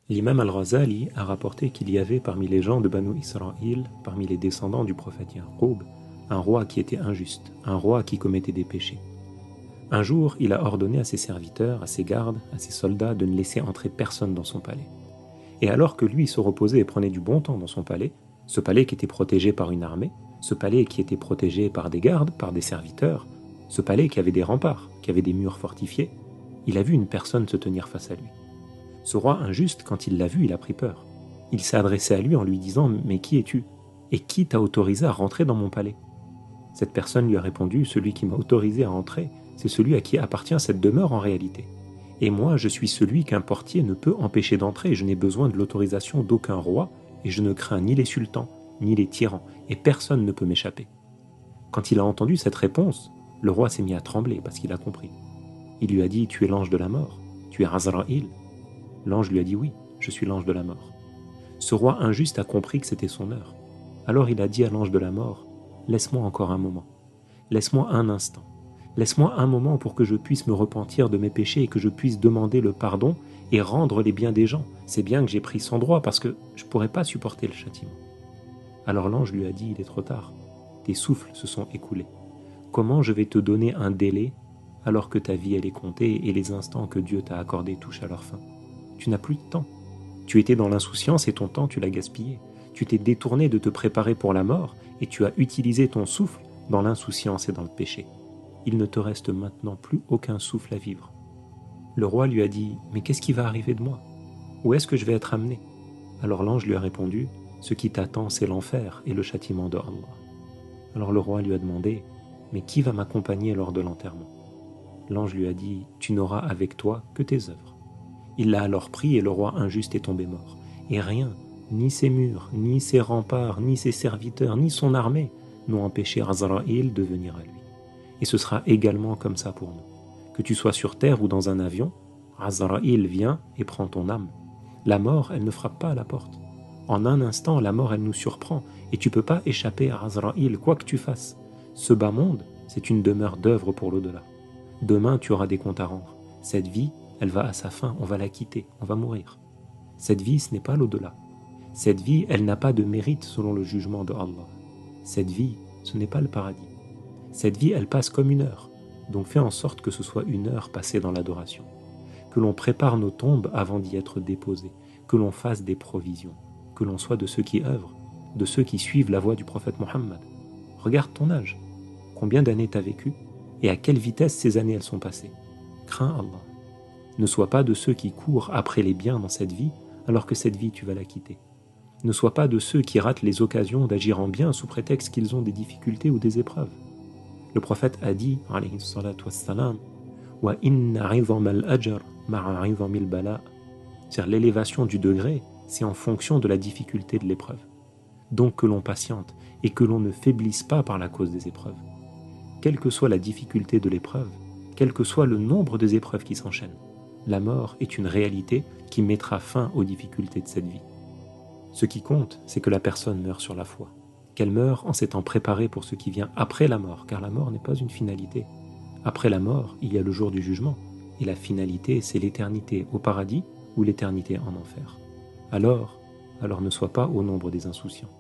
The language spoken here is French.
L'imam al-Ghazali a rapporté qu'il y avait parmi les gens de Banu Israël, parmi les descendants du prophète Yaqub, un roi qui était injuste, un roi qui commettait des péchés. Un jour, il a ordonné à ses serviteurs, à ses gardes, à ses soldats de ne laisser entrer personne dans son palais. Et alors que lui se reposait et prenait du bon temps dans son palais, ce palais qui était protégé par une armée, ce palais qui était protégé par des gardes, par des serviteurs, ce palais qui avait des remparts, qui avait des murs fortifiés, il a vu une personne se tenir face à lui. Ce roi injuste, quand il l'a vu, il a pris peur. Il s'est adressé à lui en lui disant « Mais qui es-tu? Et qui t'a autorisé à rentrer dans mon palais ?» Cette personne lui a répondu « Celui qui m'a autorisé à entrer, c'est celui à qui appartient cette demeure en réalité. Et moi, je suis celui qu'un portier ne peut empêcher d'entrer, je n'ai besoin de l'autorisation d'aucun roi, et je ne crains ni les sultans, ni les tyrans, et personne ne peut m'échapper. » Quand il a entendu cette réponse, le roi s'est mis à trembler parce qu'il a compris. Il lui a dit « Tu es l'ange de la mort, tu es Azraïl ?» L'ange lui a dit « Oui, je suis l'ange de la mort. » Ce roi injuste a compris que c'était son heure. Alors il a dit à l'ange de la mort « Laisse-moi encore un moment, laisse-moi un instant, laisse-moi un moment pour que je puisse me repentir de mes péchés et que je puisse demander le pardon et rendre les biens des gens. C'est bien que j'ai pris sans droit parce que je ne pourrais pas supporter le châtiment. » Alors l'ange lui a dit « Il est trop tard, tes souffles se sont écoulés. Comment je vais te donner un délai alors que ta vie elle est comptée et les instants que Dieu t'a accordés touchent à leur fin? Tu n'as plus de temps. Tu étais dans l'insouciance et ton temps tu l'as gaspillé. Tu t'es détourné de te préparer pour la mort et tu as utilisé ton souffle dans l'insouciance et dans le péché. Il ne te reste maintenant plus aucun souffle à vivre. » Le roi lui a dit « Mais qu'est-ce qui va arriver de moi? Où est-ce que je vais être amené ?» Alors l'ange lui a répondu « Ce qui t'attend, c'est l'enfer et le châtiment de Allah. » Alors le roi lui a demandé « Mais qui va m'accompagner lors de l'enterrement ?» L'ange lui a dit « Tu n'auras avec toi que tes œuvres. » Il l'a alors pris et le roi injuste est tombé mort. Et rien, ni ses murs, ni ses remparts, ni ses serviteurs, ni son armée n'ont empêché Azraïl de venir à lui. Et ce sera également comme ça pour nous. Que tu sois sur terre ou dans un avion, Azraïl vient et prend ton âme. La mort, elle ne frappe pas à la porte. En un instant, la mort, elle nous surprend. Et tu ne peux pas échapper à Azraïl, quoi que tu fasses. Ce bas monde, c'est une demeure d'œuvre pour l'au-delà. Demain, tu auras des comptes à rendre. Cette vie, elle va à sa fin, on va la quitter, on va mourir. Cette vie, ce n'est pas l'au-delà. Cette vie, elle n'a pas de mérite selon le jugement de Allah. Cette vie, ce n'est pas le paradis. Cette vie, elle passe comme une heure. Donc fais en sorte que ce soit une heure passée dans l'adoration. Que l'on prépare nos tombes avant d'y être déposés. Que l'on fasse des provisions. Que l'on soit de ceux qui œuvrent, de ceux qui suivent la voie du prophète Mohammed. Regarde ton âge. Combien d'années t'as vécu et à quelle vitesse ces années elles sont passées. Crains Allah. Ne sois pas de ceux qui courent après les biens dans cette vie, alors que cette vie tu vas la quitter. Ne sois pas de ceux qui ratent les occasions d'agir en bien sous prétexte qu'ils ont des difficultés ou des épreuves. Le prophète a dit, alayhi salatu wassalam, wa inna 'idham al-ajr ma'a 'idham al-bala. C'est-à-dire l'élévation du degré, c'est en fonction de la difficulté de l'épreuve. Donc que l'on patiente et que l'on ne faiblisse pas par la cause des épreuves. Quelle que soit la difficulté de l'épreuve, quel que soit le nombre des épreuves qui s'enchaînent, la mort est une réalité qui mettra fin aux difficultés de cette vie. Ce qui compte, c'est que la personne meure sur la foi, qu'elle meure en s'étant préparée pour ce qui vient après la mort, car la mort n'est pas une finalité. Après la mort, il y a le jour du jugement, et la finalité, c'est l'éternité au paradis ou l'éternité en enfer. Alors ne sois pas au nombre des insouciants.